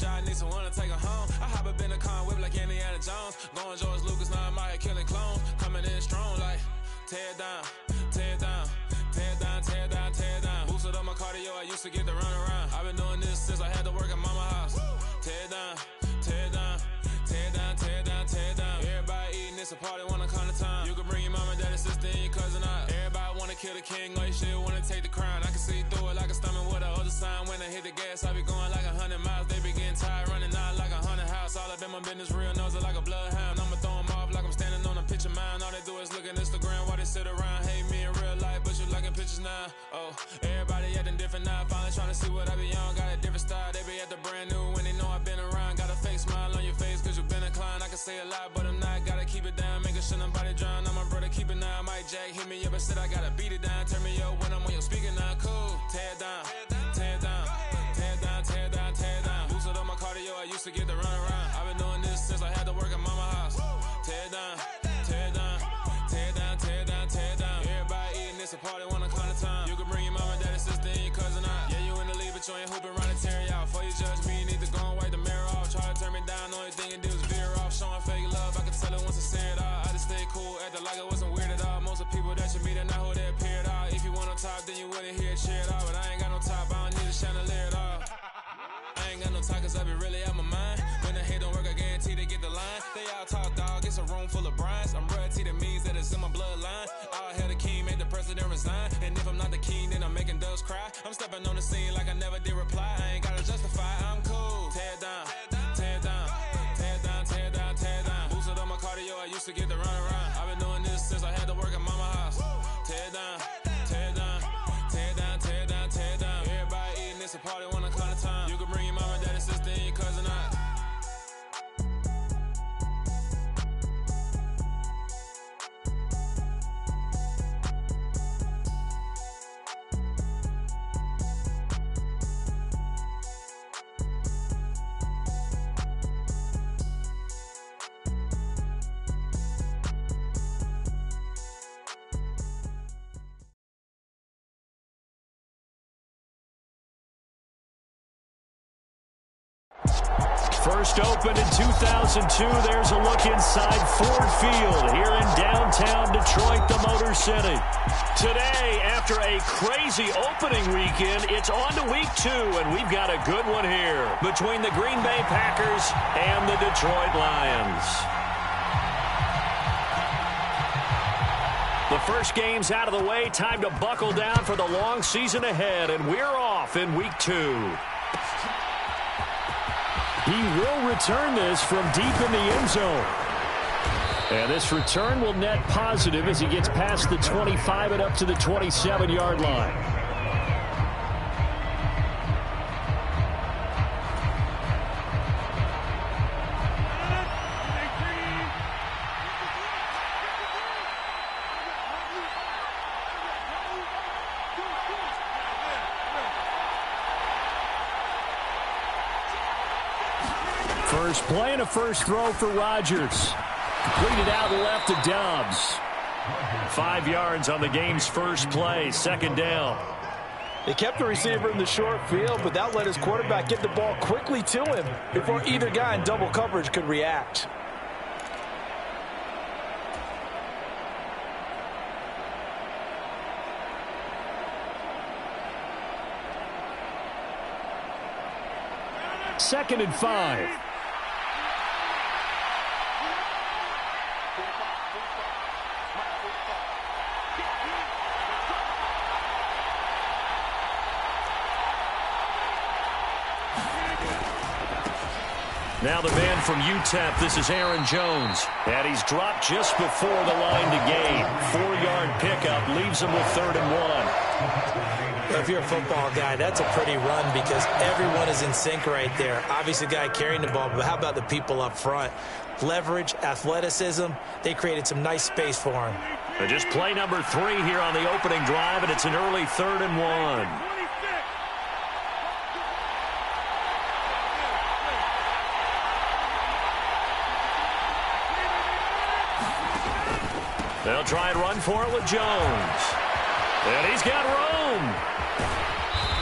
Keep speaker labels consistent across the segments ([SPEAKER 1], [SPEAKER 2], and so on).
[SPEAKER 1] job, need someone to take her home. I hop up in the car, whip like Indiana Jones. Going George Lucas, now I'm out here killing clones. Coming in strong like, tear it down, tear it down. Tear it down, tear it down, tear it down. Boosted up my cardio, I used to get to run around. I've been doing this since I had to work at mama house. Tear it down, tear it down, tear it down, tear it down, tear it down. Everybody eating, it's a party, wanna come to time. You can bring your mama, daddy, sister, and your cousin out. Everybody wanna kill the king, or you shit wanna take the crown. I can see through it like a stomach with a other sign. When I hit the gas, I be going like 100 miles. They be getting tired, running out like 100 house. All up in my business, real nose like a bloodhound. I'ma throw them off like I'm standing on a picture mound. All they do is look at Instagram while they sit around. Hate me in real life, but you liking pictures now. Oh, everybody acting different now. Finally trying to see what I be on. Got a different style, they be at the brand new when they know I've been around. Got a fake smile on your face cause you been inclined. I can say a lot, but I'm not. Gotta keep it down, making sure nobody drown. I'm my brother, keep it now. Mike Jack hit me up and said I gotta beat it down. Turn me up when I'm on your speaker now. Cool, tear it down, tear it down, tear it down, tear it down, tear it down. Boosted up my cardio, I used to get to run around. I've been doing this since I had to work at mama house. Tear it down, tear it down, tear it down, tear it down, tear it down. Everybody eating, it's a party, wanna come to time. You can bring your mama, daddy, sister, and your cousin out. Yeah, you in the league, but you ain't hooping, running, tearing out. Before you judge me, you need to go and wipe the mirror off. Try to turn me down, only thing you do is veer off. Showing fake love, I can tell it once I say it all. I just stay cool, acting like it wasn't weird at all. Most of the people that you meet are not who they appear at all. If you want on top, then you wouldn't hear it cheer at all. But I ain't got no top, I don't need a chandelier at all. I ain't got no talk cause I be really out my mind. When the hate don't work, I guarantee they get the line. They all talk dog, it's a room full of brinds. I'm royalty, that means that it's in my bloodline. All hell the king, made the president resign. And if I'm not the king, then I'm making doves cry. I'm stepping on the scene like I never did reply. I ain't gotta justify, I'm cool. Tear it down, tear it down, tear it down, tear it down, tear it down. Boosted up my cardio, I used to get to run around. I've been doing this since I had to work at mama house. Tear it down, tear it down, tear it down, tear it down, tear it down. Everybody eating, it's a party, wanna come to time. You can bring your mama, daddy, sister, and your cousin out.
[SPEAKER 2] First opened in 2002, there's a look inside Ford Field here in downtown Detroit, the Motor City. Today, after a crazy opening weekend, it's on to week 2, and we've got a good one here between the Green Bay Packers and the Detroit Lions. The first game's out of the way, time to buckle down for the long season ahead, and we're off in week 2. He will return this from deep in the end zone. And this return will net positive as he gets past the 25 and up to the 27-yard line. First play and a first throw for Rodgers. Completed out left to Dobbs. 5 yards on the game's first play, second down.
[SPEAKER 3] They kept the receiver in the short field, but that let his quarterback get the ball quickly to him before either guy in double coverage could react.
[SPEAKER 2] Second and 5. Now the man from UTEP, this is Aaron Jones. And he's dropped just before the line to gain. 4-yard pickup leaves him with 3rd and 1.
[SPEAKER 4] If you're a football guy, that's a pretty run because everyone is in sync right there. Obviously, the guy carrying the ball, but how about the people up front? Leverage, athleticism, they created some nice space for him.
[SPEAKER 2] And just play number 3 here on the opening drive, and it's an early 3rd and 1. They'll try and run for it with Jones. And he's got room.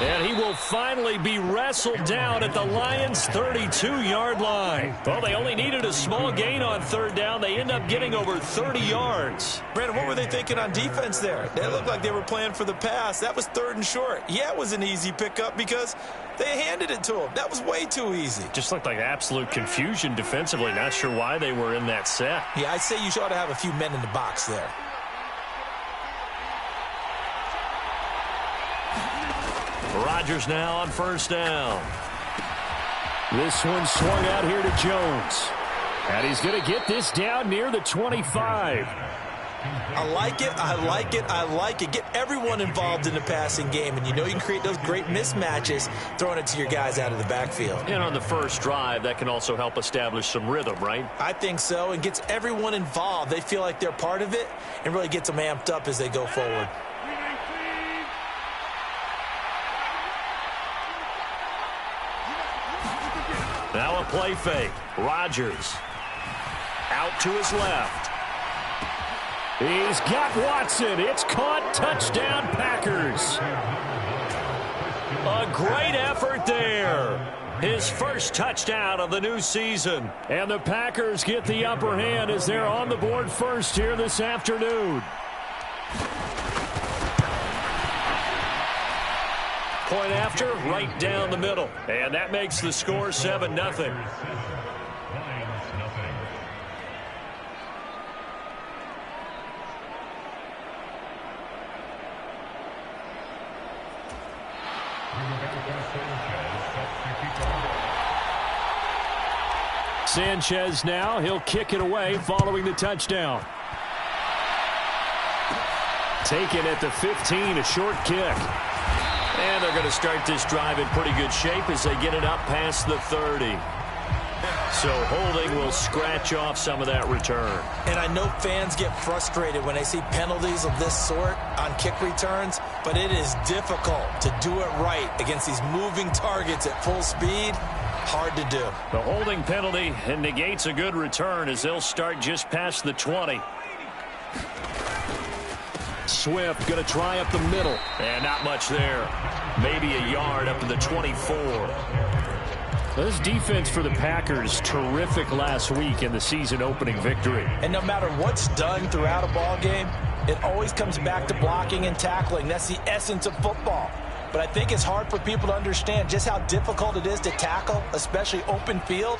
[SPEAKER 2] And he will finally be wrestled down at the Lions' 32-yard line. Well, they only needed a small gain on third down. They end up getting over 30 yards.
[SPEAKER 4] Brandon, what were they thinking on defense there? They looked like they were playing for the pass. That was 3rd and short. Yeah, it was an easy pickup because they handed it to him. That was way too easy.
[SPEAKER 2] Just looked like absolute confusion defensively. Not sure why they were in that set.
[SPEAKER 4] Yeah, I'd say you ought to have a few men in the box there.
[SPEAKER 2] Rodgers now on first down. This one swung out here to Jones. And he's going to get this down near the 25.
[SPEAKER 4] I like it, I like it, I like it. Get everyone involved in the passing game, and you know you can create those great mismatches throwing it to your guys out of the backfield.
[SPEAKER 2] And on the first drive, that can also help establish some rhythm, right?
[SPEAKER 4] I think so, and gets everyone involved. They feel like they're part of it and really gets them amped up as they go forward.
[SPEAKER 2] Now a play fake. Rodgers out to his left. He's got Watson. It's caught. Touchdown, Packers. A great effort there. His first touchdown of the new season. And the Packers get the upper hand as they're on the board first here this afternoon. Point after, right down the middle. And that makes the score 7-0. Sanchez now, he'll kick it away following the touchdown. Taken at the 15, a short kick. And they're going to start this drive in pretty good shape as they get it up past the 30. So holding will scratch off some of that return.
[SPEAKER 4] And I know fans get frustrated when they see penalties of this sort on kick returns, but it is difficult to do it right against these moving targets at full speed. Hard to do.
[SPEAKER 2] The holding penalty negates a good return as they'll start just past the 20. Swift going to try up the middle. And not much there. Maybe a yard up to the 24. This defense for the Packers, terrific last week in the season-opening victory.
[SPEAKER 4] And no matter what's done throughout a ball game, it always comes back to blocking and tackling. That's the essence of football. But I think it's hard for people to understand just how difficult it is to tackle, especially open field.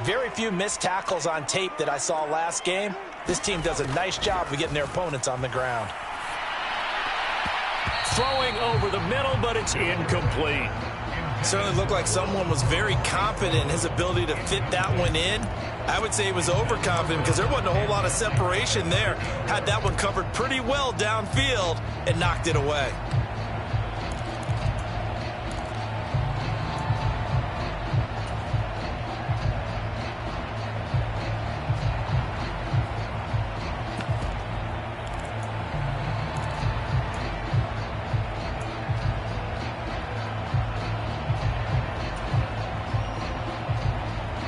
[SPEAKER 4] Very few missed tackles on tape that I saw last game. This team does a nice job of getting their opponents on the ground.
[SPEAKER 2] Throwing over the middle, but it's incomplete.
[SPEAKER 4] Certainly looked like someone was very confident in his ability to fit that one in. I would say he was overconfident because there wasn't a whole lot of separation there. Had that one covered pretty well downfield and knocked it away.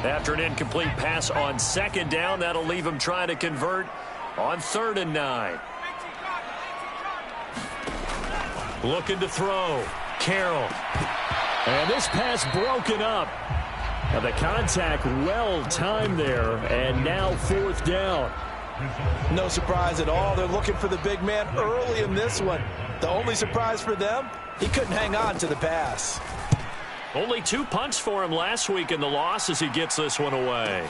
[SPEAKER 2] After an incomplete pass on second down, that'll leave him trying to convert on 3rd and 9. Looking to throw. Carroll. And this pass broken up. Now the contact well timed there, and now 4th down.
[SPEAKER 3] No surprise at all. They're looking for the big man early in this one. The only surprise for them, he couldn't hang on to the pass.
[SPEAKER 2] Only 2 punts for him last week in the loss as he gets this one away.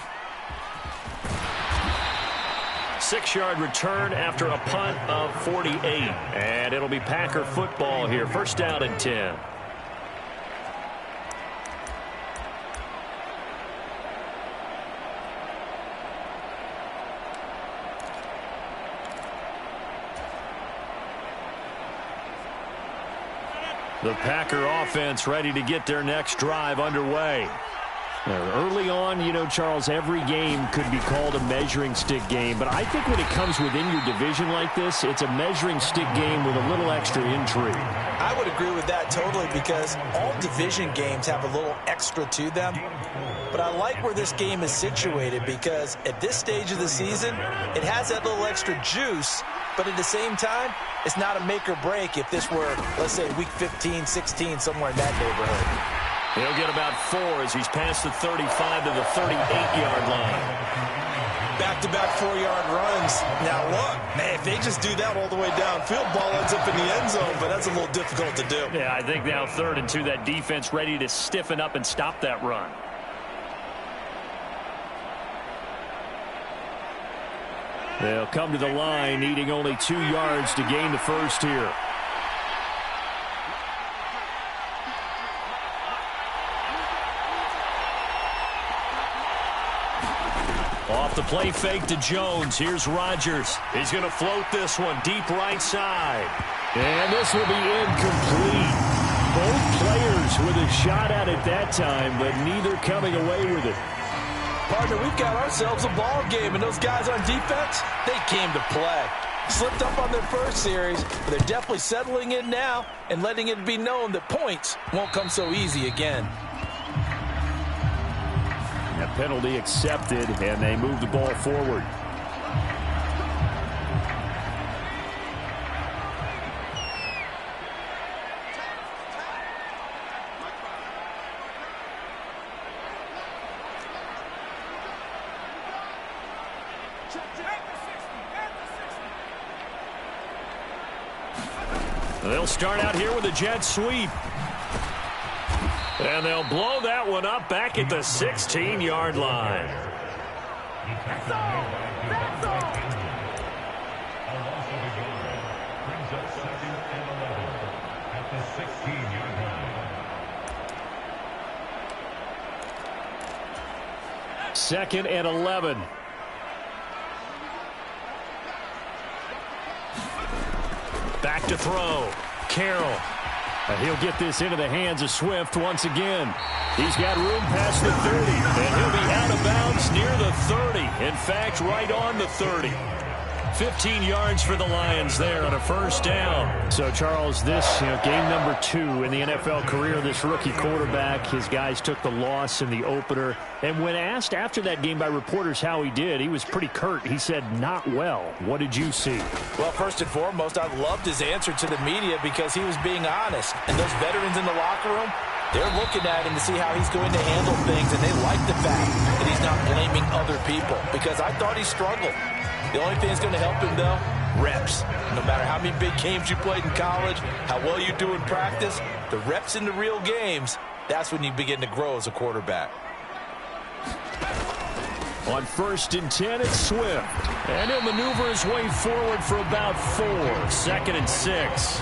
[SPEAKER 2] 6-yard return after a punt of 48. And it'll be Packer football here. 1st down and 10. The Packer offense ready to get their next drive underway. Early on, you know, Charles, every game could be called a measuring stick game. But I think when it comes within your division like this, it's a measuring stick game with a little extra intrigue.
[SPEAKER 4] I would agree with that totally because all division games have a little extra to them. But I like where this game is situated because at this stage of the season, it has that little extra juice. But at the same time, it's not a make or break if this were, let's say, week 15, 16, somewhere in that neighborhood.
[SPEAKER 2] He'll get about 4 as he's past the 35 to the 38-yard line.
[SPEAKER 4] Back-to-back 4-yard runs. Now, look, man, if they just do that all the way downfield, ball ends up in the end zone, but that's a little difficult to do.
[SPEAKER 2] Yeah, I think now 3rd and 2, that defense ready to stiffen up and stop that run. They'll come to the line, needing only 2 yards to gain the first here. Off the play fake to Jones. Here's Rodgers. He's going to float this one deep right side. And this will be incomplete. Both players with a shot at it that time, but neither coming away with it.
[SPEAKER 4] Partner, we've got ourselves a ball game, and those guys on defense, they came to play. Slipped up on their first series, but they're definitely settling in now and letting it be known that points won't come so easy again.
[SPEAKER 2] A penalty accepted, and they move the ball forward. They'll start out here with a jet sweep. And they'll blow that one up back at the 16-yard line.
[SPEAKER 5] That's all. That's all. Brings up 2nd and 11 at the 16-yard line.
[SPEAKER 2] 2nd and 11. Back to throw. Carroll. He'll get this into the hands of Swift once again. He's got room past the 30, and he'll be out of bounds near the 30. In fact, right on the 30. 15 yards for the Lions there on a first down. So, Charles, this game number 2 in the NFL career, this rookie quarterback, his guys took the loss in the opener. And when asked after that game by reporters how he did, he was pretty curt. He said, not well. What did you see?
[SPEAKER 4] Well, first and foremost, I loved his answer to the media because he was being honest. And those veterans in the locker room, they're looking at him to see how he's going to handle things, and they like the fact that he's not blaming other people because I thought he struggled. The only thing that's going to help him, though, reps. No matter how many big games you played in college, how well you do in practice, the reps in the real games, that's when you begin to grow as a quarterback.
[SPEAKER 2] On 1st and 10, it's Swift. And he'll maneuver his way forward for about 4. 2nd and 6.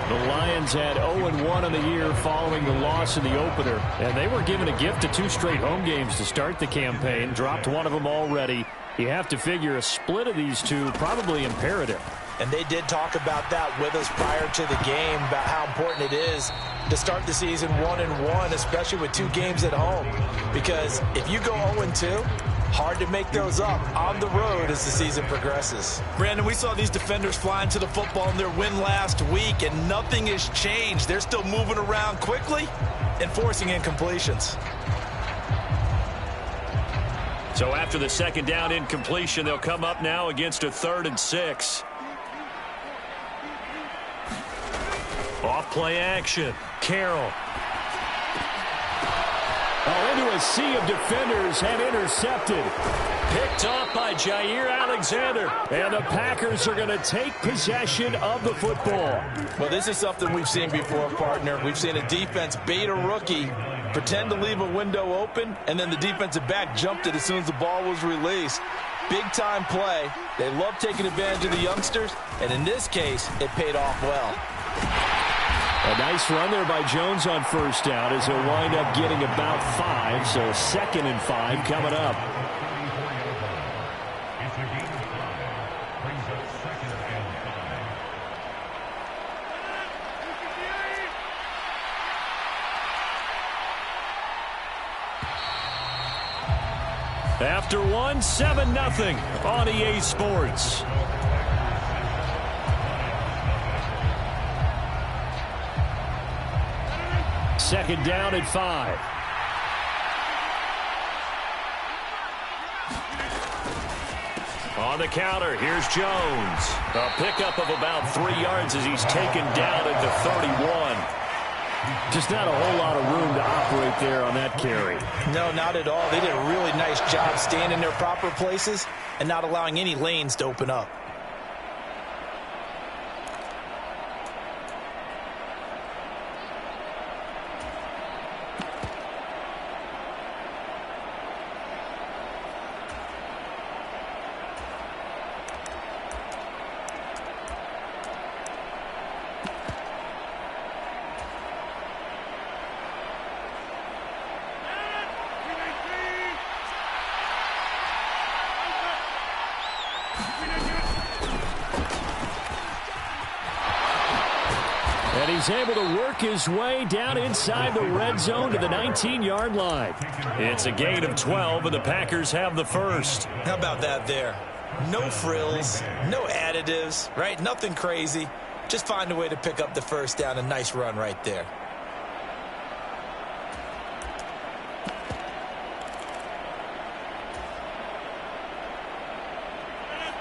[SPEAKER 2] The Lions had 0-1 on the year following the loss in the opener. And they were given a gift of 2 straight home games to start the campaign. Dropped one of them already. You have to figure a split of these 2 probably imperative.
[SPEAKER 4] And they did talk about that with us prior to the game, about how important it is to start the season 1-1, especially with 2 games at home. Because if you go 0-2, hard to make those up on the road as the season progresses. Brandon, we saw these defenders flying to the football in their win last week, and nothing has changed. They're still moving around quickly and forcing incompletions.
[SPEAKER 2] So after the 2nd down incompletion, they'll come up now against a 3rd and 6. Off play action. Carroll. Into a sea of defenders and intercepted. Picked off by Jair Alexander. And the Packers are going to take possession of the football.
[SPEAKER 4] Well, this is something we've seen before, partner. We've seen a defense bait a rookie, pretend to leave a window open, and then the defensive back jumped it as soon as the ball was released. Big-time play. They love taking advantage of the youngsters, and in this case, it paid off well.
[SPEAKER 2] A nice run there by Jones on 1st down as he'll wind up getting about 5. So 2nd and 5 coming up. After one, 7-0 on EA Sports. Second down at 5. On the counter, here's Jones. A pickup of about 3 yards as he's taken down at the 31. Just not a whole lot of room to operate there on that carry.
[SPEAKER 4] No, not at all. They did a really nice job staying in their proper places and not allowing any lanes to open up.
[SPEAKER 2] And he's able to work his way down inside the red zone to the 19-yard line. It's a gain of 12, and the Packers have the first.
[SPEAKER 4] How about that there? No frills, no additives, right? Nothing crazy. Just find a way to pick up the first down. A nice run right there.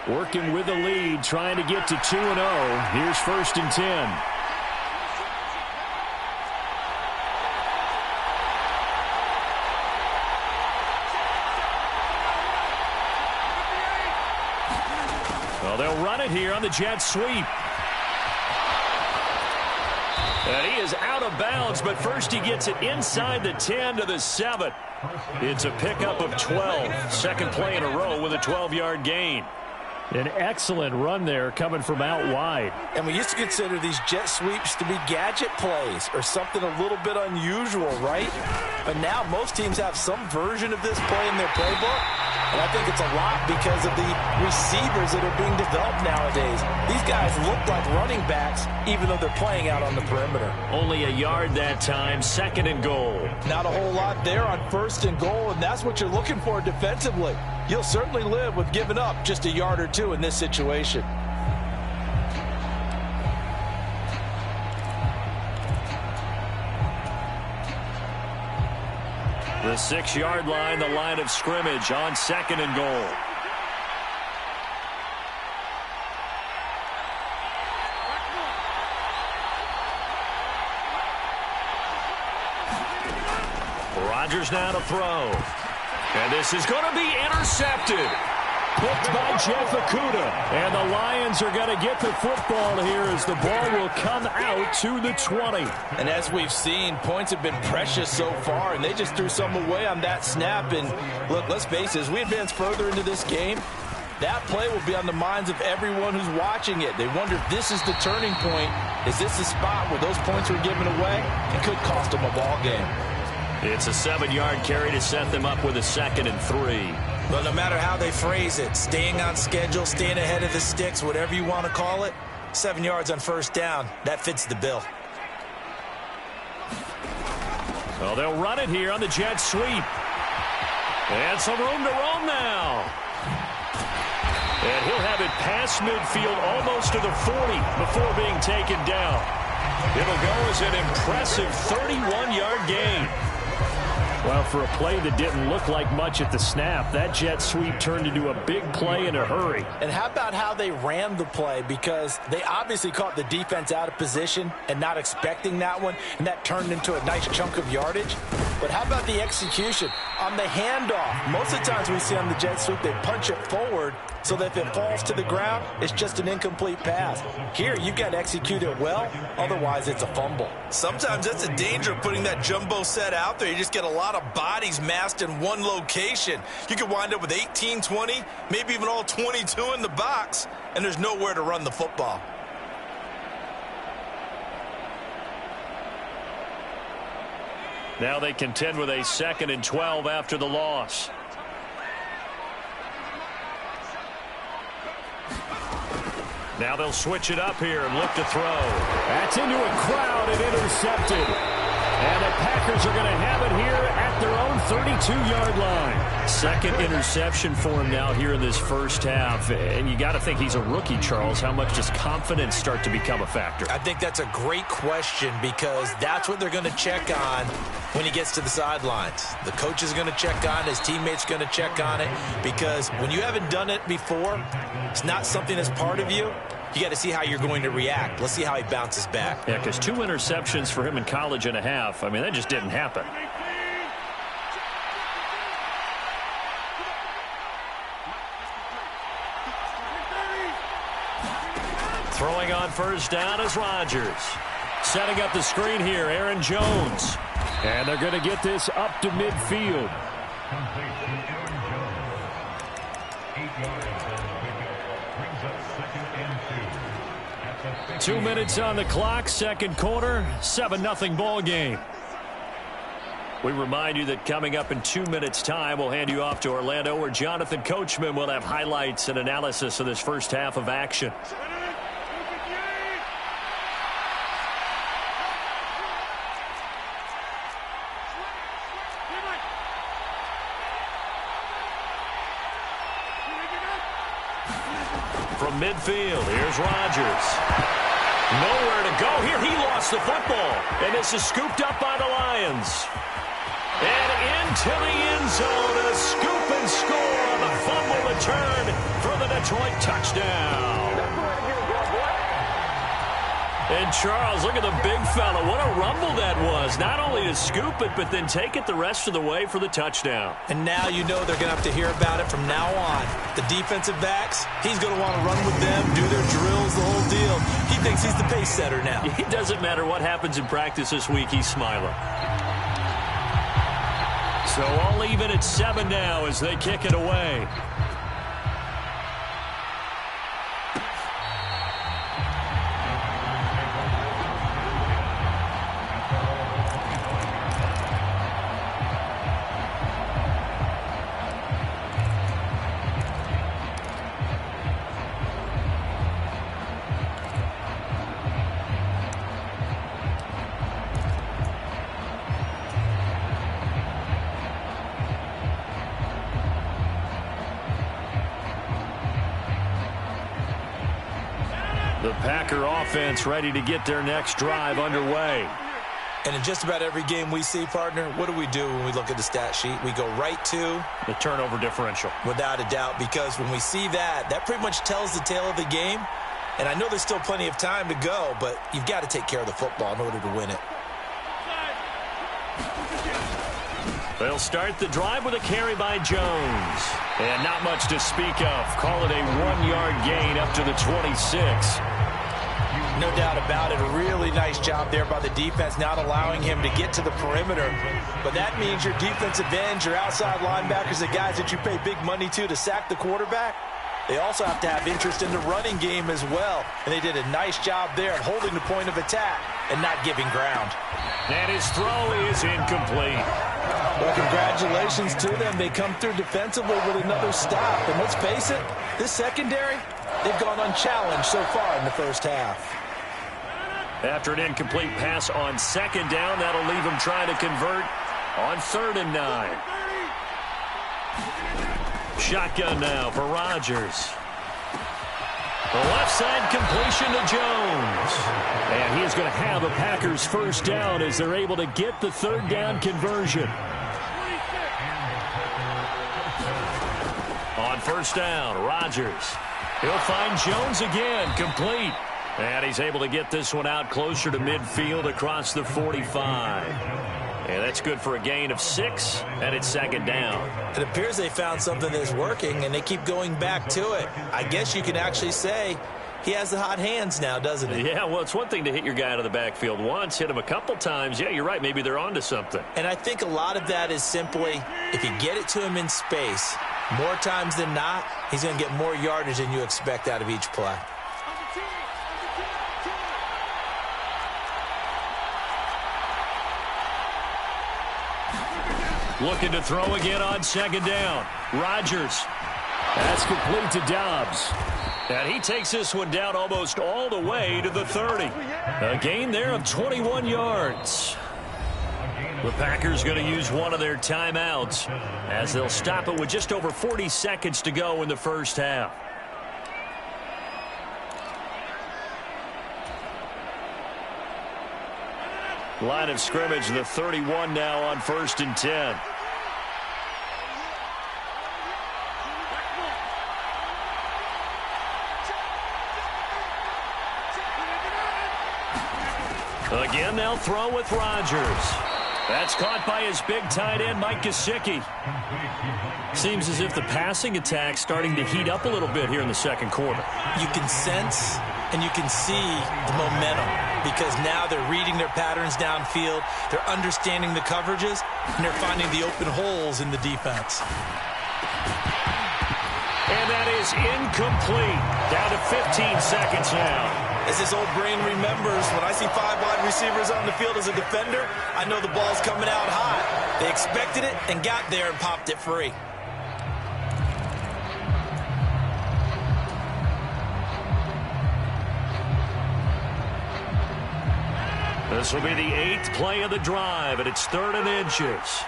[SPEAKER 2] Working with the lead, trying to get to 2-0. Here's 1st and 10. Well, they'll run it here on the jet sweep. And he is out of bounds, but first he gets it inside the 10 to the 7. It's a pickup of 12. Second play in a row with a 12-yard gain. An excellent run there coming from out wide.
[SPEAKER 4] And we used to consider these jet sweeps to be gadget plays or something a little bit unusual, right? But now most teams have some version of this play in their playbook. And I think it's a lot because of the receivers that are being developed nowadays. These guys look like running backs even though they're playing out on the perimeter.
[SPEAKER 2] Only a yard that time, 2nd and goal.
[SPEAKER 4] Not a whole lot there on 1st and goal, and that's what you're looking for defensively. You'll certainly live with giving up just a yard or two in this situation.
[SPEAKER 2] The 6-yard line, the line of scrimmage on 2nd and goal. Rodgers now to throw. And this is going to be intercepted. Picked by Jeff Okudah. And the Lions are going to get the football here as the ball will come out to the 20.
[SPEAKER 4] And as we've seen, points have been precious so far, and they just threw some away on that snap. And look, let's face it, as we advance further into this game, that play will be on the minds of everyone who's watching it. They wonder if this is the turning point. Is this the spot where those points were given away? It could cost them a ball game.
[SPEAKER 2] It's a 7-yard carry to set them up with a 2nd and 3.
[SPEAKER 4] But no matter how they phrase it, staying on schedule, staying ahead of the sticks, whatever you want to call it, 7 yards on 1st down, that fits the bill.
[SPEAKER 2] Well, they'll run it here on the jet sweep. And some room to roam now. And he'll have it past midfield almost to the 40 before being taken down. It'll go as an impressive 31-yard gain. Well, for a play that didn't look like much at the snap, that jet sweep turned into a big play in a hurry.
[SPEAKER 4] And how about how they ran the play? Because they obviously caught the defense out of position and not expecting that one, and that turned into a nice chunk of yardage. But how about the execution? On the handoff, most of the times we see on the jet sweep, they punch it forward so that if it falls to the ground, it's just an incomplete pass. Here, you've got to execute it well, otherwise it's a fumble. Sometimes that's the danger of putting that jumbo set out there. You just get a lot of bodies massed in one location. You could wind up with 18, 20, maybe even all 22 in the box, and there's nowhere to run the football.
[SPEAKER 2] Now they contend with a 2nd and 12 after the loss. Now they'll switch it up here and look to throw. That's into a crowd and intercepted. And the Packers are going to have it here at their own 32-yard line. Second interception for him now here in this first half. And you got to think he's a rookie, Charles. How much does confidence start to become a factor?
[SPEAKER 4] I think that's a great question because that's what they're going to check on when he gets to the sidelines. The coach is going to check on it. His teammates are going to check on it because when you haven't done it before, it's not something that's part of you. You got to see how you're going to react. Let's see how he bounces back.
[SPEAKER 2] Yeah, because 2 interceptions for him in college and a half. I mean, that just didn't happen. Throwing on first down is Rodgers. Setting up the screen here, Aaron Jones. And they're going to get this up to midfield.
[SPEAKER 5] Complete to Aaron Jones. 8 yards on the pickup. Brings up 2nd and 2.
[SPEAKER 2] 2 minutes on the clock, second quarter, 7-0 ball game. We remind you that coming up in 2 minutes' time, we'll hand you off to Orlando, where Jonathan Coachman will have highlights and analysis of this first half of action. From midfield, here's Rodgers. Nowhere to go here. He lost the football. And this is scooped up by the Lions. And into the end zone, a scoop and score on the fumble return for the Detroit touchdown. And Charles, look at the big fella. What a rumble that was. Not only to scoop it, but then take it the rest of the way for the touchdown.
[SPEAKER 4] And now you know they're going to have to hear about it from now on. The defensive backs, he's going to want to run with them, do their drills, the whole deal. He thinks he's the pace setter now.
[SPEAKER 2] It doesn't matter what happens in practice this week, he's smiling. So all even at 7 now as they kick it away. The Packer offense ready to get their next drive underway.
[SPEAKER 4] And in just about every game we see, partner, what do we do when we look at the stat sheet? We go right to
[SPEAKER 2] the turnover differential.
[SPEAKER 4] Without a doubt, because when we see that, that pretty much tells the tale of the game. And I know there's still plenty of time to go, but you've got to take care of the football in order to win it.
[SPEAKER 2] They'll start the drive with a carry by Jones. And not much to speak of. Call it a 1-yard gain up to the 26.
[SPEAKER 4] No doubt about it. A really nice job there by the defense, not allowing him to get to the perimeter. But that means your defensive ends, your outside linebackers, the guys that you pay big money to sack the quarterback, they also have to have interest in the running game as well. And they did a nice job there of holding the point of attack and not giving ground.
[SPEAKER 2] And his throw is incomplete.
[SPEAKER 4] Well, congratulations to them. They come through defensively with another stop. And let's face it, this secondary, they've gone unchallenged so far in the first half.
[SPEAKER 2] After an incomplete pass on second down, that'll leave him trying to convert on 3rd and 9. Shotgun now for Rodgers. The left side completion to Jones. And he is going to have a Packers first down as they're able to get the 3rd down conversion. On first down, Rodgers. He'll find Jones again, complete. And he's able to get this one out closer to midfield across the 45. And that's good for a gain of 6, and it's 2nd down.
[SPEAKER 4] It appears they found something that's working, and they keep going back to it. I guess you can actually say he has the hot hands now, doesn't he?
[SPEAKER 2] Yeah, well, it's one thing to hit your guy out of the backfield once, hit him a couple times. Yeah, you're right. Maybe they're onto something.
[SPEAKER 4] And I think a lot of that is simply if you get it to him in space, more times than not, he's going to get more yardage than you expect out of each play.
[SPEAKER 2] Looking to throw again on 2nd down. Rodgers. That's complete to Dobbs. And he takes this one down almost all the way to the 30. A gain there of 21 yards. The Packers going to use one of their timeouts as they'll stop it with just over 40 seconds to go in the first half. Line of scrimmage, the 31 now on 1st and 10. Again, they'll throw with Rodgers. That's caught by his big tight end, Mike Gesicki. Seems as if the passing attack's starting to heat up a little bit here in the second quarter.
[SPEAKER 4] You can sense and you can see the momentum because now they're reading their patterns downfield, they're understanding the coverages, and they're finding the open holes in the defense.
[SPEAKER 2] And that is incomplete. Down to 15 seconds now.
[SPEAKER 4] As his old brain remembers, when I see 5 wide receivers on the field as a defender, I know the ball's coming out high. They expected it and got there and popped it free.
[SPEAKER 2] This will be the 8th play of the drive, and it's 3rd and inches.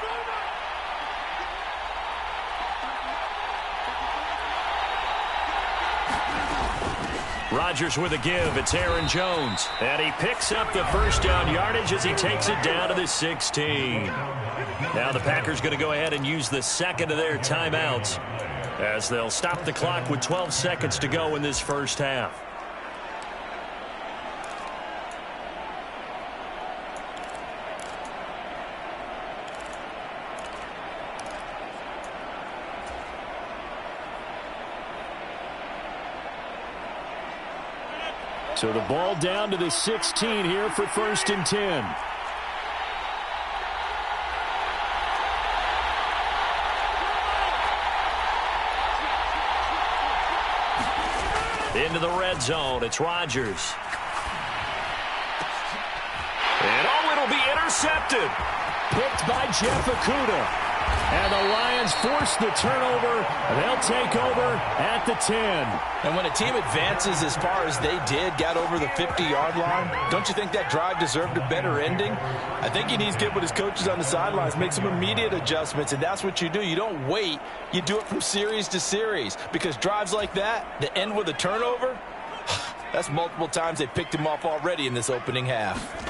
[SPEAKER 2] Rodgers with a give. It's Aaron Jones. And he picks up the first down yardage as he takes it down to the 16. Now the Packers going to go ahead and use the second of their timeouts as they'll stop the clock with 12 seconds to go in this first half. So the ball down to the 16 here for 1st and 10. Into the red zone. It's Rodgers. And it'll be intercepted. Picked by Jeff Okudah. And the Lions force the turnover. They'll take over at the 10.
[SPEAKER 4] And when a team advances as far as they did, got over the 50-yard line, don't you think that drive deserved a better ending? I think he needs to get with his coaches on the sidelines, make some immediate adjustments, and that's what you do. You don't wait. You do it from series to series because drives like that, that end with a turnover, that's multiple times they picked him off already in this opening half.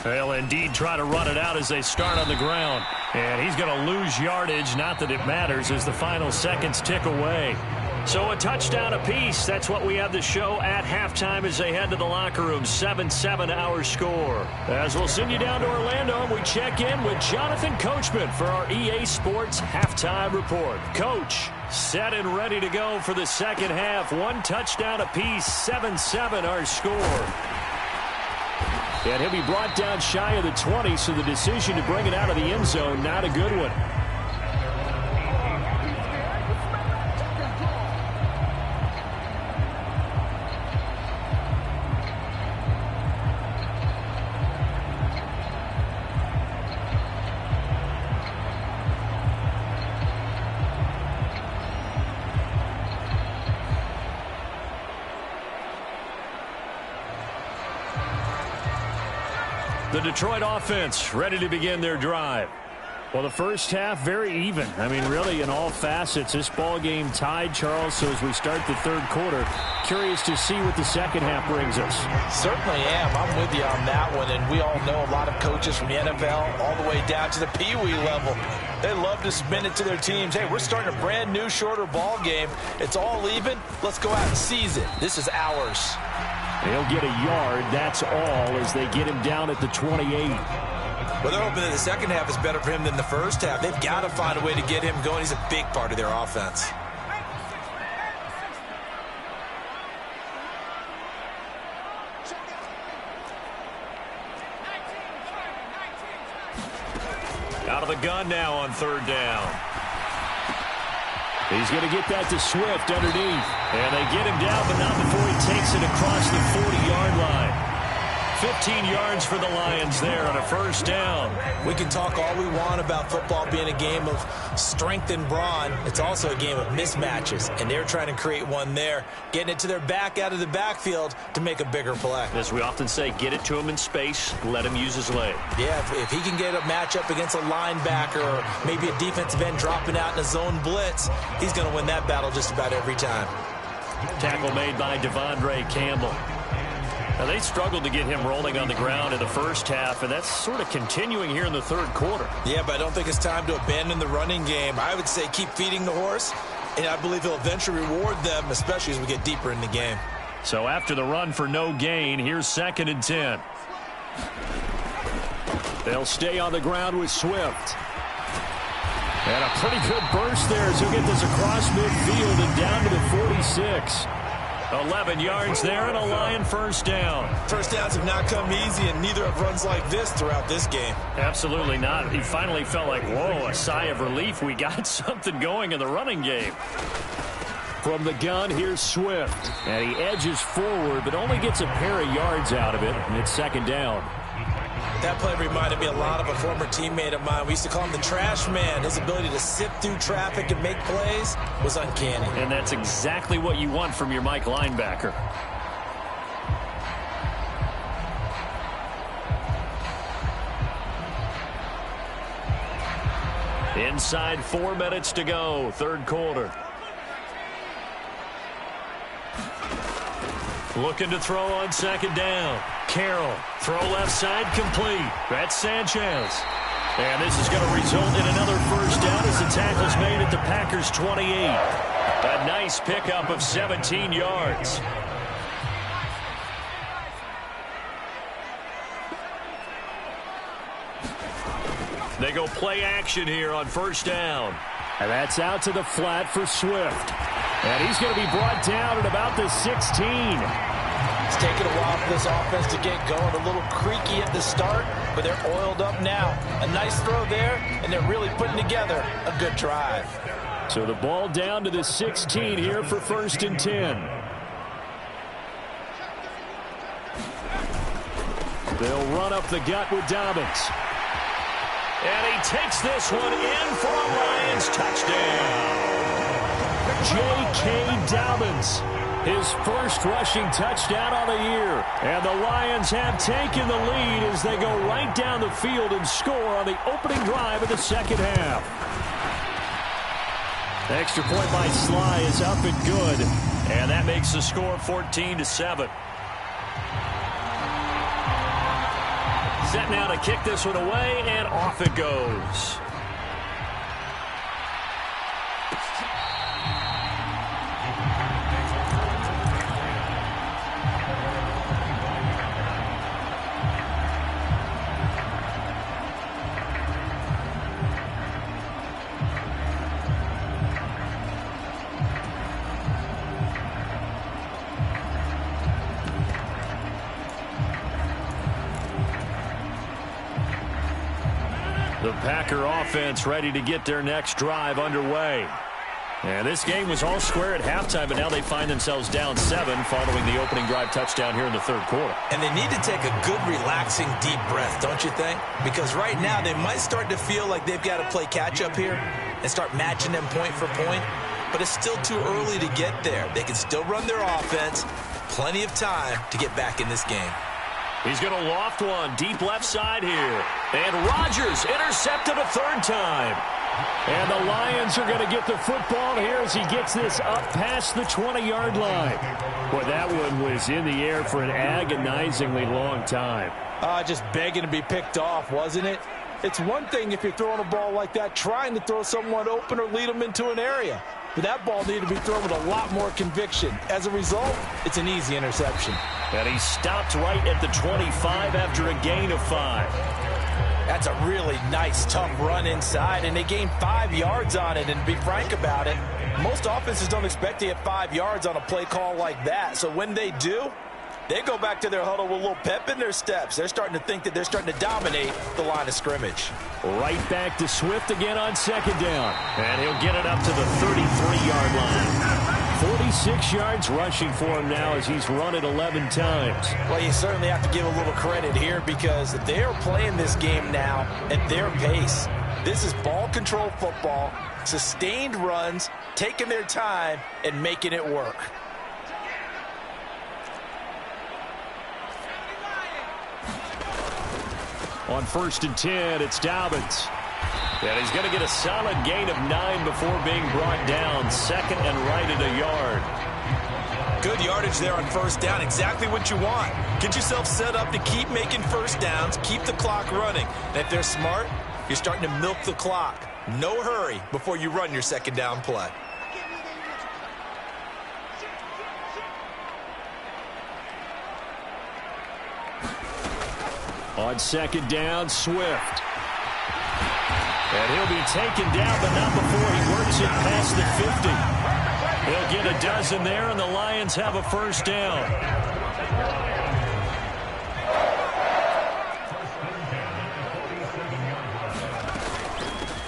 [SPEAKER 2] They'll indeed try to run it out as they start on the ground. And he's going to lose yardage, not that it matters, as the final seconds tick away. So a touchdown apiece. That's what we have to show at halftime as they head to the locker room. 7-7 our score. As we'll send you down to Orlando, and we check in with Jonathan Coachman for our EA Sports Halftime Report. Coach, set and ready to go for the second half. One touchdown apiece. 7-7 our score. And he'll be brought down shy of the 20, so the decision to bring it out of the end zone, not a good one. The Detroit offense ready to begin their drive. Well, the first half, very even. I mean, really, in all facets, this ball game tied, Charles. So as we start the third quarter, curious to see what the second half brings us.
[SPEAKER 4] Certainly am. I'm with you on that one. And we all know a lot of coaches from the NFL all the way down to the Pee-wee level. They love to spin it to their teams. Hey, we're starting a brand new, shorter ball game. It's all even. Let's go out and seize it. This is ours.
[SPEAKER 2] They'll get a yard, that's all, as they get him down at the 28.
[SPEAKER 4] Well, they're hoping that the second half is better for him than the first half. They've got to find a way to get him going. He's a big part of their offense.
[SPEAKER 2] Out of the gun now on 3rd down. He's going to get that to Swift underneath. And they get him down, but not before he takes it across the 40-yard line. 15 yards for the Lions there on a first down.
[SPEAKER 4] We can talk all we want about football being a game of strength and brawn. It's also a game of mismatches, and they're trying to create one there, getting it to their back out of the backfield to make a bigger play.
[SPEAKER 2] As we often say, get it to him in space, let him use his leg.
[SPEAKER 4] Yeah, if he can get a matchup against a linebacker or maybe a defensive end dropping out in a zone blitz, he's going to win that battle just about every time.
[SPEAKER 2] Tackle made by Devondre Campbell. Now, they struggled to get him rolling on the ground in the first half, and that's sort of continuing here in the third quarter.
[SPEAKER 4] Yeah, but I don't think it's time to abandon the running game. I would say keep feeding the horse, and I believe he'll eventually reward them, especially as we get deeper in the game.
[SPEAKER 2] So after the run for no gain, here's 2nd and 10. They'll stay on the ground with Swift. And a pretty good burst there as he'll get this across midfield and down to the 46. 11 yards there and a Lion first down.
[SPEAKER 4] First downs have not come easy, and neither have runs like this throughout this game.
[SPEAKER 2] Absolutely not. He finally felt like, whoa, a sigh of relief. We got something going in the running game. From the gun, here's Swift. And he edges forward, but only gets a pair of yards out of it. And it's 2nd down.
[SPEAKER 4] That play reminded me a lot of a former teammate of mine. We used to call him the trash man. His ability to sift through traffic and make plays was uncanny.
[SPEAKER 2] And that's exactly what you want from your Mike linebacker. Inside 4 minutes to go, third quarter. Looking to throw on 2nd down. Carroll, throw left side, complete. That's Sanchez. And this is going to result in another first down as the tackle's made at the Packers' 28. A nice pickup of 17 yards. They go play action here on first down. And that's out to the flat for Swift. And he's going to be brought down at about the 16.
[SPEAKER 4] It's taken a while for this offense to get going. A little creaky at the start, but they're oiled up now. A nice throw there, and they're really putting together a good drive.
[SPEAKER 2] So the ball down to the 16 here for 1st and 10. They'll run up the gut with Dobbins. And he takes this one in for a Lions touchdown. J.K. Dobbins, his first rushing touchdown on the year. And the Lions have taken the lead as they go right down the field and score on the opening drive of the second half. The extra point by Sly is up and good. And that makes the score 14-7. Set now to kick this one away, and off it goes. The Packer offense ready to get their next drive underway. And this game was all square at halftime, but now they find themselves down 7 following the opening drive touchdown here in the third quarter.
[SPEAKER 4] And they need to take a good, relaxing, deep breath, don't you think? Because right now they might start to feel like they've got to play catch-up here and start matching them point for point. But it's still too early to get there. They can still run their offense. Plenty of time to get back in this game.
[SPEAKER 2] He's going to loft one deep left side here. And Rodgers intercepted a third time. And the Lions are going to get the football here as he gets this up past the 20-yard line. Boy, that one was in the air for an agonizingly long time.
[SPEAKER 3] Just begging to be picked off, wasn't it? It's one thing if you're throwing a ball like that, trying to throw someone open or lead them into an area. But that ball needed to be thrown with a lot more conviction. As a result, it's an easy interception.
[SPEAKER 2] And he stopped right at the 25 after a gain of 5.
[SPEAKER 4] That's a really nice, tough run inside, and they gained 5 yards on it. And to be frank about it, most offenses don't expect to get 5 yards on a play call like that. So when they do, they go back to their huddle with a little pep in their steps. They're starting to think that they're starting to dominate the line of scrimmage.
[SPEAKER 2] Right back to Swift again on second down. And he'll get it up to the 33-yard line. 46 yards rushing for him now as he's run it 11 times.
[SPEAKER 4] Well, you certainly have to give a little credit here because they are playing this game now at their pace. This is ball control football, sustained runs, taking their time, and making it work.
[SPEAKER 2] On 1st and 10, it's Dobbins. And he's going to get a solid gain of 9 before being brought down. Second and right at a yard.
[SPEAKER 4] Good yardage there on 1st down. Exactly what you want. Get yourself set up to keep making 1st downs, keep the clock running. And if they're smart, you're starting to milk the clock. No hurry before you run your 2nd down play.
[SPEAKER 2] On 2nd down, Swift. And he'll be taken down, but not before he works it past the 50. He'll get a dozen there, and the Lions have a 1st down.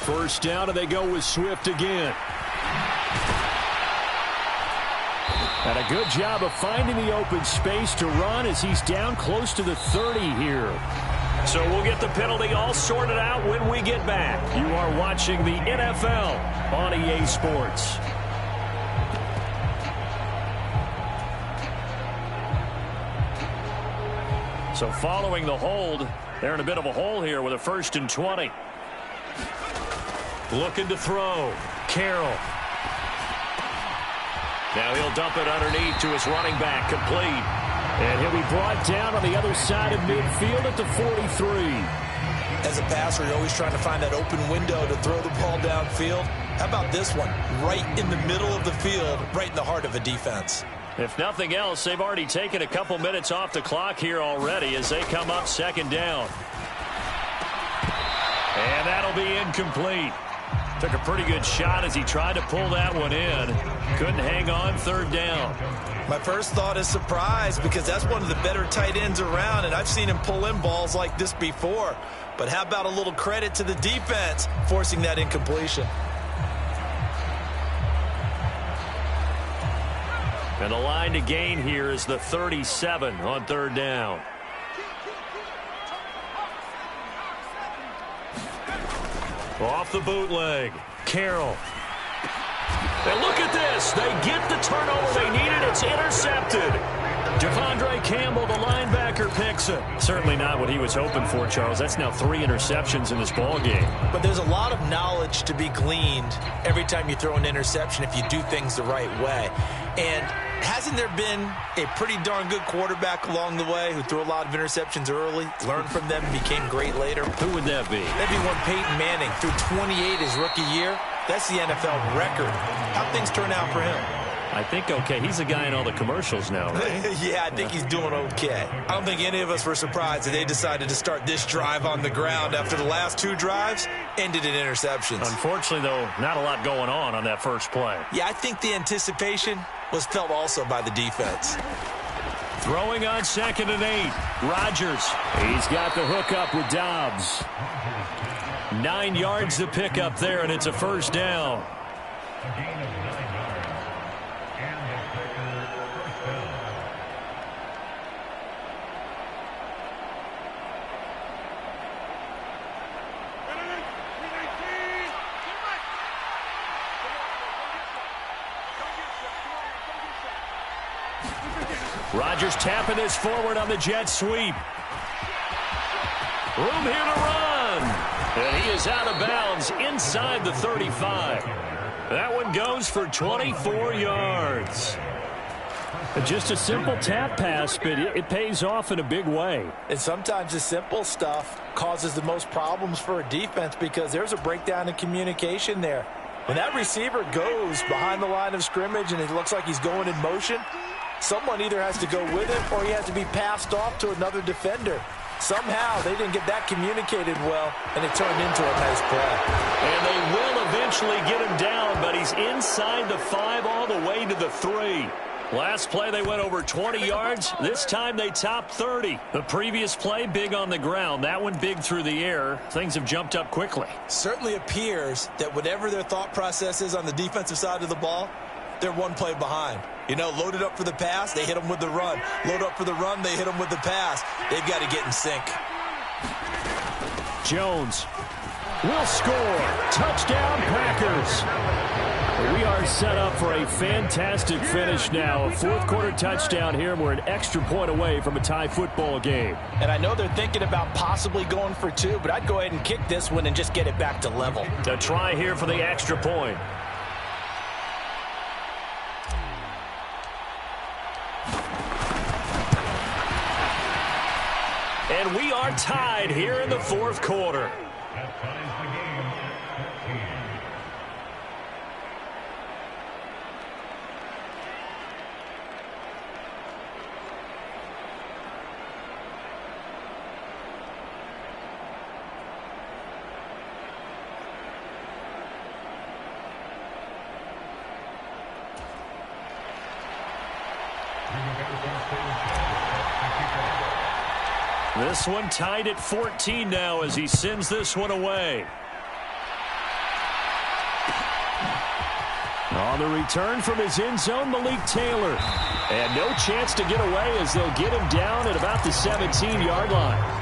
[SPEAKER 2] First down, and they go with Swift again. And a good job of finding the open space to run as he's down close to the 30 here. So we'll get the penalty all sorted out when we get back. You are watching the NFL on EA Sports. So following the hold, they're in a bit of a hole here with a 1st and 20. Looking to throw. Carroll. Now he'll dump it underneath to his running back, complete. And he'll be brought down on the other side of midfield at the 43.
[SPEAKER 4] As a passer, you're always trying to find that open window to throw the ball downfield. How about this one? Right in the middle of the field, right in the heart of a defense.
[SPEAKER 2] If nothing else, they've already taken a couple minutes off the clock here already as they come up 2nd down. And that'll be incomplete. Took a pretty good shot as he tried to pull that one in. Couldn't hang on 3rd down.
[SPEAKER 4] My first thought is surprise because that's one of the better tight ends around, and I've seen him pull in balls like this before. But how about a little credit to the defense forcing that incompletion?
[SPEAKER 2] And the line to gain here is the 37 on 3rd down. Off the bootleg. Carroll. And look at this. They get the turnover they needed. It's intercepted. Devondre Campbell, the linebacker, picks it. Certainly not what he was hoping for, Charles. That's now 3 interceptions in this ball game.
[SPEAKER 4] But there's a lot of knowledge to be gleaned every time you throw an interception if you do things the right way. And hasn't there been a pretty darn good quarterback along the way who threw a lot of interceptions early, learned from them, and became great later?
[SPEAKER 2] Who would that be?
[SPEAKER 4] That'd be one Peyton Manning. Threw 28 his rookie year. That's the NFL record. How'd things turn out for him?
[SPEAKER 2] I think okay. He's a guy in all the commercials now, right?
[SPEAKER 4] Yeah, I think he's doing okay. I don't think any of us were surprised that they decided to start this drive on the ground after the last 2 drives ended in interceptions.
[SPEAKER 2] Unfortunately, though, not a lot going on that first play.
[SPEAKER 4] Yeah, I think the anticipation was felt also by the defense.
[SPEAKER 2] Throwing on 2nd and 8. Rodgers. He's got the hook up with Dobbs. 9 yards to pick up there, and it's a 1st down.
[SPEAKER 5] A gain of 9 yards. And the kicker, 1st down.
[SPEAKER 2] Rodgers tapping this forward on the jet sweep. Room here to run. And he is out of bounds inside the 35. That one goes for 24 yards. Just a simple tap pass, but it pays off in a big way.
[SPEAKER 4] And sometimes the simple stuff causes the most problems for a defense because there's a breakdown in communication there. When that receiver goes behind the line of scrimmage and it looks like he's going in motion, someone either has to go with him or he has to be passed off to another defender. Somehow they didn't get that communicated well, and it turned into a nice play.
[SPEAKER 2] And they will eventually get him down, but he's inside the 5 all the way to the 3. Last play they went over 20 yards. This time they topped 30. The previous play big on the ground. That one big through the air. Things have jumped up quickly.
[SPEAKER 4] Certainly appears that whatever their thought process is on the defensive side of the ball, they're one play behind. You know, loaded up for the pass, they hit them with the run. Load up for the run, they hit them with the pass. They've got to get in sync.
[SPEAKER 2] Jones will score. Touchdown, Packers. We are set up for a fantastic finish now. A fourth-quarter touchdown here, and we're an extra point away from a tie football game.
[SPEAKER 4] And I know they're thinking about possibly going for two, but I'd go ahead and kick this one and just get it back to level.
[SPEAKER 2] A try here for the extra point. And we are tied here in the fourth quarter.
[SPEAKER 5] That ties the game at 13.
[SPEAKER 2] This one tied at 14 now as he sends this one away. On the return from his end zone, Malik Taylor. And no chance to get away as they'll get him down at about the 17-yard line.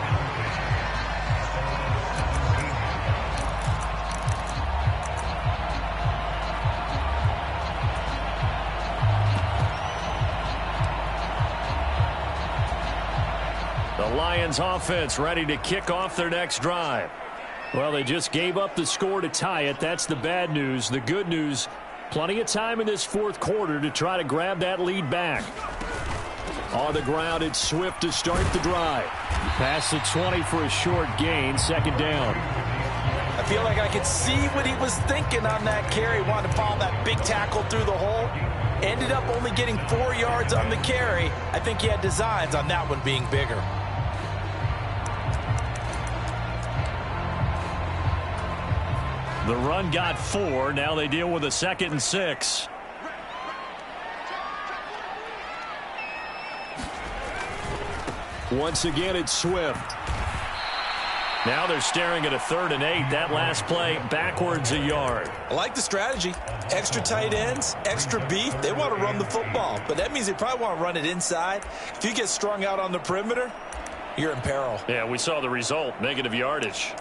[SPEAKER 2] The Lions offense ready to kick off their next drive. Well, they just gave up the score to tie it. That's the bad news. The good news, plenty of time in this fourth quarter to try to grab that lead back. On the ground, it's Swift to start the drive. Past the 20 for a short gain, second down.
[SPEAKER 4] I feel like I could see what he was thinking on that carry. Wanted to follow that big tackle through the hole. Ended up only getting 4 yards on the carry. I think he had designs on that one being bigger.
[SPEAKER 2] The run got 4. Now they deal with a 2nd and 6. Once again, it's Swift. Now they're staring at a 3rd and 8. That last play backwards a yard.
[SPEAKER 4] I like the strategy. Extra tight ends, extra beef. They want to run the football, but that means they probably want to run it inside. If you get strung out on the perimeter, you're in peril.
[SPEAKER 2] Yeah, we saw the result, negative yardage.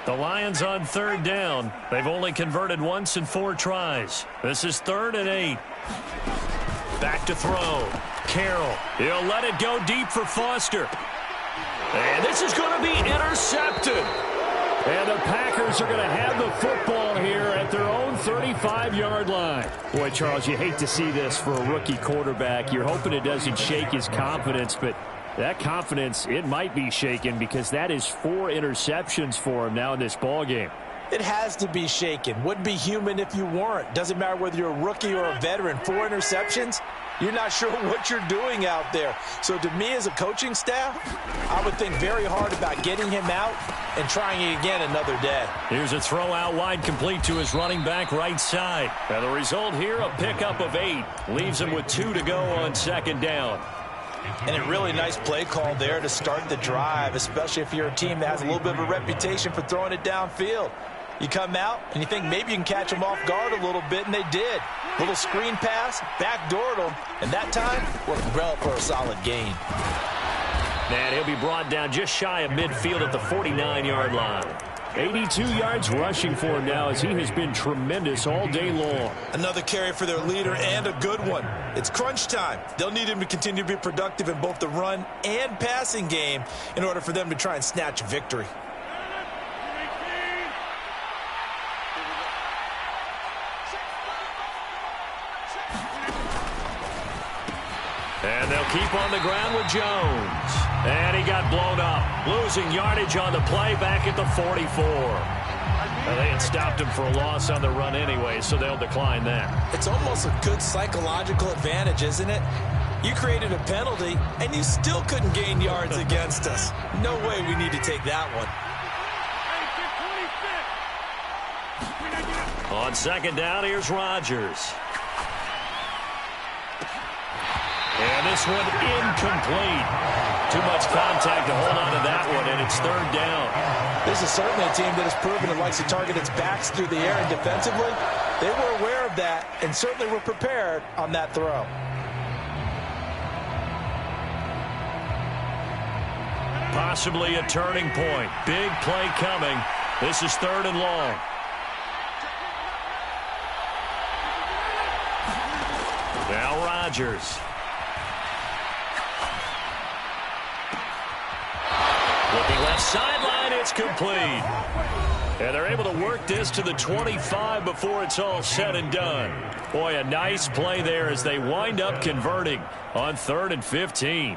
[SPEAKER 2] The Lions on 3rd down. They've only converted once in 4 tries. This is 3rd and 8. Back to throw. Carroll. He'll let it go deep for Foster. And this is going to be intercepted. And the Packers are going to have the football here at their own 35-yard line. Boy, Charles, you hate to see this for a rookie quarterback. You're hoping it doesn't shake his confidence, but that confidence, it might be shaken because that is 4 interceptions for him now in this ballgame.
[SPEAKER 4] It has to be shaken. Wouldn't be human if you weren't. Doesn't matter whether you're a rookie or a veteran. 4 interceptions, you're not sure what you're doing out there. So to me as a coaching staff, I would think very hard about getting him out and trying it again another day.
[SPEAKER 2] Here's a throw out wide complete to his running back right side. And the result here, a pickup of 8. Leaves him with 2 to go on 2nd down.
[SPEAKER 4] And a really nice play call there to start the drive, especially if you're a team that has a little bit of a reputation for throwing it downfield. You come out and you think maybe you can catch them off guard a little bit, and they did. Little screen pass, backdoored them, and that time worked well for a solid gain.
[SPEAKER 2] And he'll be brought down just shy of midfield at the 49-yard line. 82 yards rushing for him now as he has been tremendous all day long.
[SPEAKER 4] Another carry for their leader and a good one. It's crunch time. They'll need him to continue to be productive in both the run and passing game in order for them to try and snatch a victory.
[SPEAKER 2] And they'll keep on the ground with Jones. And he got blown up. Losing yardage on the play back at the 44. Well, they had stopped him for a loss on the run anyway, so they'll decline that.
[SPEAKER 4] It's almost a good psychological advantage, isn't it? You created a penalty, and you still couldn't gain yards against us. No way we need to take that one.
[SPEAKER 2] On 2nd down, here's Rodgers. And this one incomplete. Too much contact to hold on to that one, and it's third down.
[SPEAKER 4] This is certainly a team that has proven it likes to target its backs through the air, and defensively, they were aware of that and certainly were prepared on that throw.
[SPEAKER 2] Possibly a turning point. Big play coming. This is third and long. Now Rodgers. Looking left sideline, it's complete. And they're able to work this to the 25 before it's all said and done. Boy, a nice play there as they wind up converting on 3rd and 15.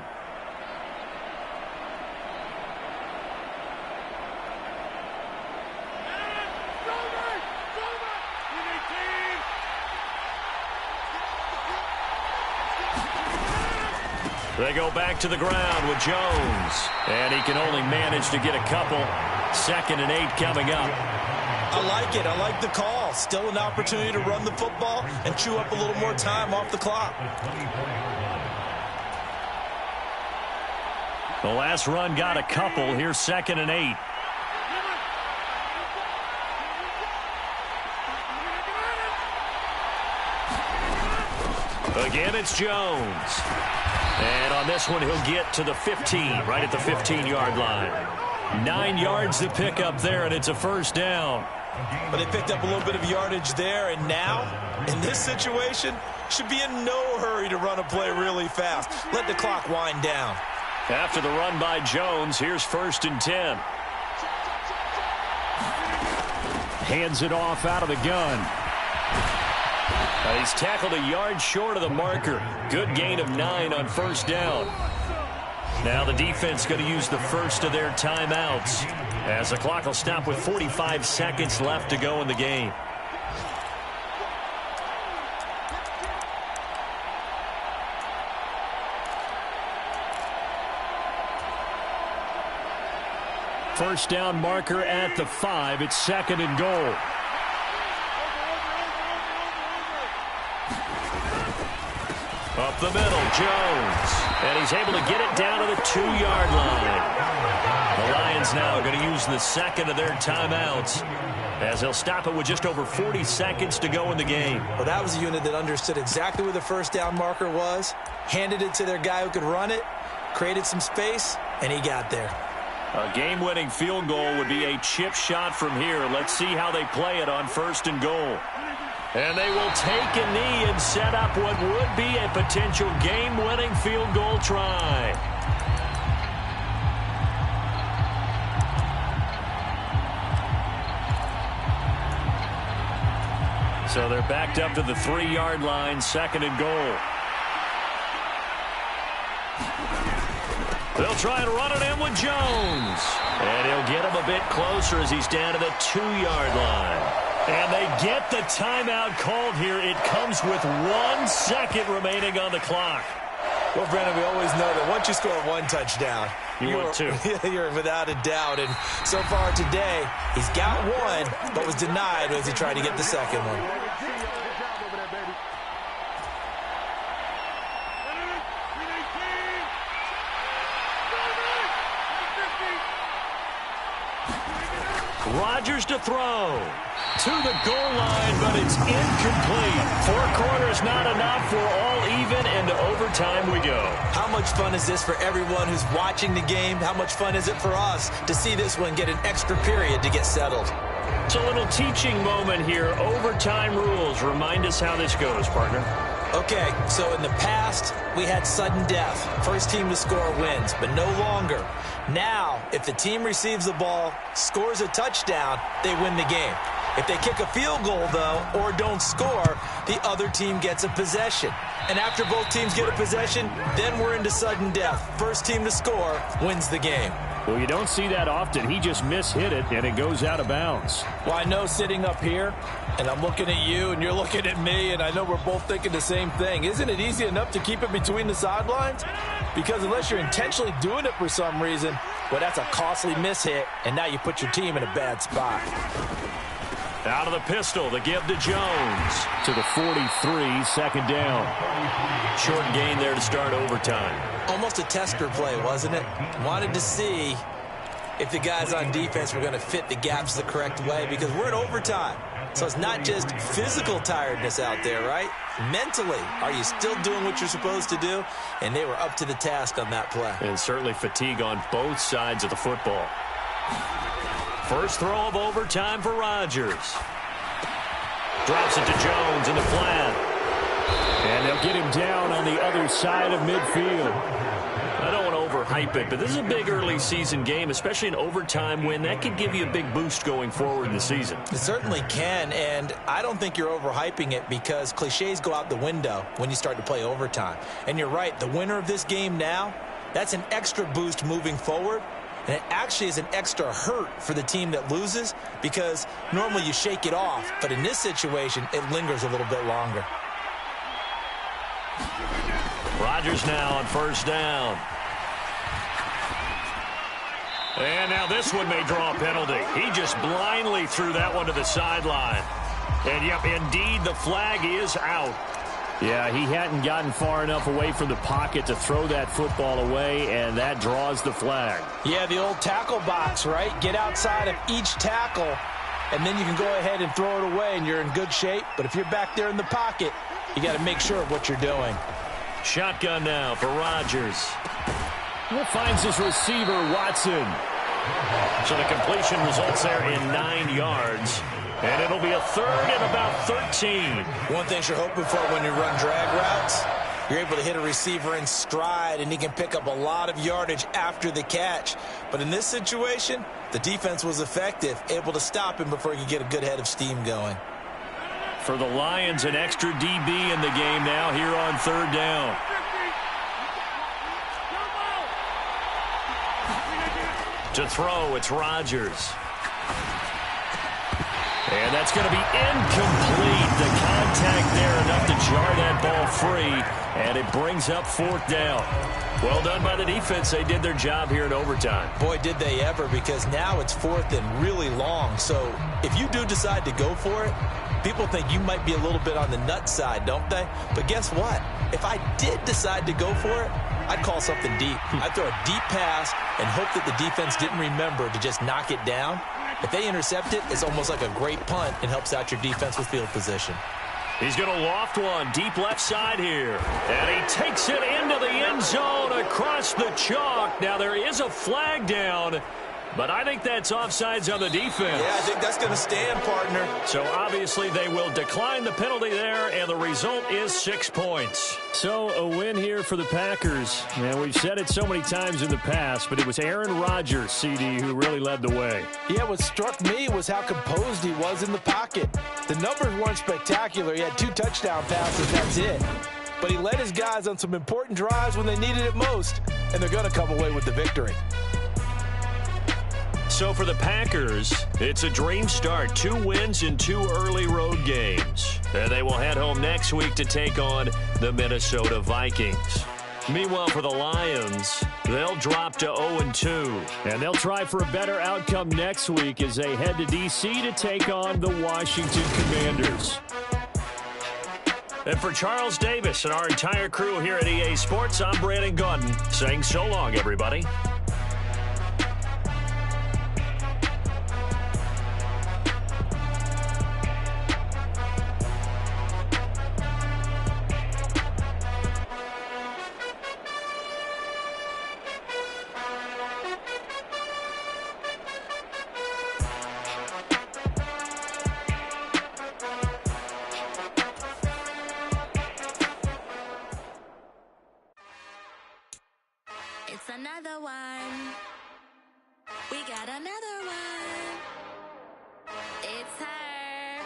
[SPEAKER 2] They go back to the ground with Jones. And he can only manage to get a couple. 2nd and 8 coming up.
[SPEAKER 4] I like it. I like the call. Still an opportunity to run the football and chew up a little more time off the clock.
[SPEAKER 2] The last run got a couple. Here's 2nd and 8. Again, it's Jones. And on this one, he'll get to the 15, right at the 15-yard line. 9 yards to pick up there, and it's a first down.
[SPEAKER 4] But they picked up a little bit of yardage there, and now, in this situation, should be in no hurry to run a play really fast. Let the clock wind down.
[SPEAKER 2] After the run by Jones, here's 1st and 10. Hands it off out of the gun. He's tackled a yard short of the marker. Good gain of 9 on first down. Now the defense going to use the first of their timeouts as the clock will stop with 45 seconds left to go in the game. First down marker at the 5. It's 2nd and goal. Up the middle, Jones. And he's able to get it down to the 2-yard line. The Lions now going to use the 2nd of their timeouts as they'll stop it with just over 40 seconds to go in the game.
[SPEAKER 4] Well, that was a unit that understood exactly where the first down marker was, handed it to their guy who could run it, created some space, and he got there.
[SPEAKER 2] A game-winning field goal would be a chip shot from here. Let's see how they play it on 1st and goal. And they will take a knee and set up what would be a potential game-winning field goal try. So they're backed up to the 3-yard line, 2nd and goal. They'll try and run it in with Jones. And he'll get him a bit closer as he's down to the 2-yard line. And they get the timeout called here. It comes with 1 second remaining on the clock.
[SPEAKER 4] Well, Brandon, we always know that once you score 1 touchdown,
[SPEAKER 2] you're 2.
[SPEAKER 4] You're without a doubt. And so far today, he's got 1, but was denied as he tried to get the second one.
[SPEAKER 2] Rodgers to throw. To the goal line, but it's incomplete. 4 quarters not enough. We're all even, and to overtime we go.
[SPEAKER 4] How much fun is this for everyone who's watching the game? How much fun is it for us to see this one get an extra period to get settled?
[SPEAKER 2] It's a little teaching moment here. Overtime rules. Remind us how this goes, partner.
[SPEAKER 4] Okay, so in the past, we had sudden death. First team to score wins, but no longer. Now, if the team receives the ball, scores a touchdown, they win the game. If they kick a field goal, though, or don't score, the other team gets a possession. And after both teams get a possession, then we're into sudden death. First team to score wins the game.
[SPEAKER 2] Well, you don't see that often. He just mishit it, and it goes out of bounds.
[SPEAKER 3] Well, I know sitting up here, and I'm looking at you, and you're looking at me, and I know we're both thinking the same thing. Isn't it easy enough to keep it between the sidelines? Because unless you're intentionally doing it for some reason, well, that's a costly mishit, and now you put your team in a bad spot.
[SPEAKER 2] Out of the pistol, the give to Jones. To the 43, second down. Short gain there to start overtime.
[SPEAKER 4] Almost a tester play, wasn't it? Wanted to see if the guys on defense were going to fit the gaps the correct way, because we're in overtime. So it's not just physical tiredness out there, right? Mentally, are you still doing what you're supposed to do? And they were up to the task on that play.
[SPEAKER 2] And certainly fatigue on both sides of the football. First throw of overtime for Rodgers. Drops it to Jones in the flat. And they'll get him down on the other side of midfield. I don't want to overhype it, but this is a big early season game, especially an overtime win. That could give you a big boost going forward in the season.
[SPEAKER 4] It certainly can, and I don't think you're overhyping it, because cliches go out the window when you start to play overtime. And you're right, the winner of this game now, that's an extra boost moving forward. And it actually is an extra hurt for the team that loses, because normally you shake it off. But in this situation, it lingers a little bit longer.
[SPEAKER 2] Rodgers now on first down. And now this one may draw a penalty. He just blindly threw that one to the sideline. And, yep, indeed, the flag is out. Yeah, he hadn't gotten far enough away from the pocket to throw that football away, and that draws the flag.
[SPEAKER 4] Yeah, the old tackle box, right? Get outside of each tackle, and then you can go ahead and throw it away, and you're in good shape. But if you're back there in the pocket, you got to make sure of what you're doing.
[SPEAKER 2] Shotgun now for Rodgers. He finds his receiver, Watson. So the completion results there in 9 yards. And it'll be a third and about 13.
[SPEAKER 4] One thing you're hoping for when you run drag routes, you're able to hit a receiver in stride, and he can pick up a lot of yardage after the catch. But in this situation, the defense was effective, able to stop him before he could get a good head of steam going.
[SPEAKER 2] For the Lions, an extra DB in the game now here on third down. To throw, it's Rodgers. And that's going to be incomplete. The contact there enough to jar that ball free, and it brings up fourth down. Well done by the defense. They did their job here in overtime.
[SPEAKER 4] Boy, did they ever, because now it's fourth and really long. So if you do decide to go for it, people think you might be a little bit on the nut side, don't they? But guess what? If I did decide to go for it, I'd call something deep. I'd throw a deep pass and hope that the defense didn't remember to just knock it down. If they intercept it, it's almost like a great punt and helps out your defense with field position.
[SPEAKER 2] He's going to loft one deep left side here. And he takes it into the end zone across the chalk. Now there is a flag down, but I think that's offsides on the defense.
[SPEAKER 4] Yeah, I think that's going to stand, partner.
[SPEAKER 2] So obviously they will decline the penalty there, and the result is 6 points. So a win here for the Packers. And we've said it so many times in the past, but it was Aaron Rodgers, CD, who really led the way.
[SPEAKER 4] Yeah, what struck me was how composed he was in the pocket. The numbers weren't spectacular. He had 2 touchdown passes, that's it. But he led his guys on some important drives when they needed it most, and they're going to come away with the victory.
[SPEAKER 2] So for the Packers, it's a dream start. 2 wins in 2 early road games. And they will head home next week to take on the Minnesota Vikings. Meanwhile, for the Lions, they'll drop to 0-2. And they'll try for a better outcome next week as they head to D.C. to take on the Washington Commanders. And for Charles Davis and our entire crew here at EA Sports, I'm Brandon Gaudin saying so long, everybody.
[SPEAKER 6] It's another one. We got another one. It's her.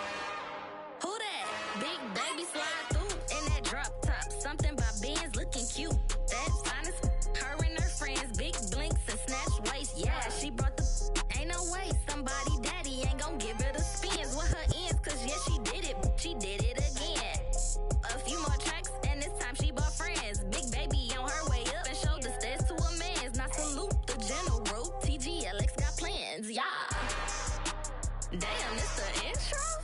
[SPEAKER 6] Who that? Big baby slide through in that drop top. Something by Benz looking cute. That's honest. Her and her friends, big blinks and snatch waist. Yeah, she brought the. Ain't no way somebody daddy ain't gon' give her the spins with her ends. Cause yeah, she did it. She did it again. A few more tracks and this time she bought friends. Big baby on her way up and showed the stairs to a man's. Now salute the general. TGLX got plans, yeah. Damn, it's the intro.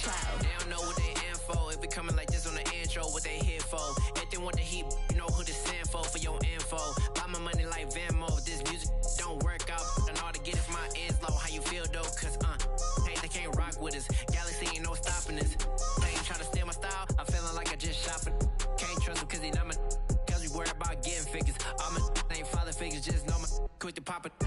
[SPEAKER 6] intro.
[SPEAKER 7] They don't know what they in for. If it coming like this on the intro, what they here for? If they want the heat, you know who to send for your info. Buy my money like Venmo. If this music don't work out, and all to get is my ends low. How you feel though? Cause hey, they can't rock with us. Galaxy ain't no stopping us. They ain't trying to steal my style. I'm feeling like I just shopping. Can't trust them cause they not my. Cause we worry about getting figures. All my ain't father figures, just know my quick to pop it.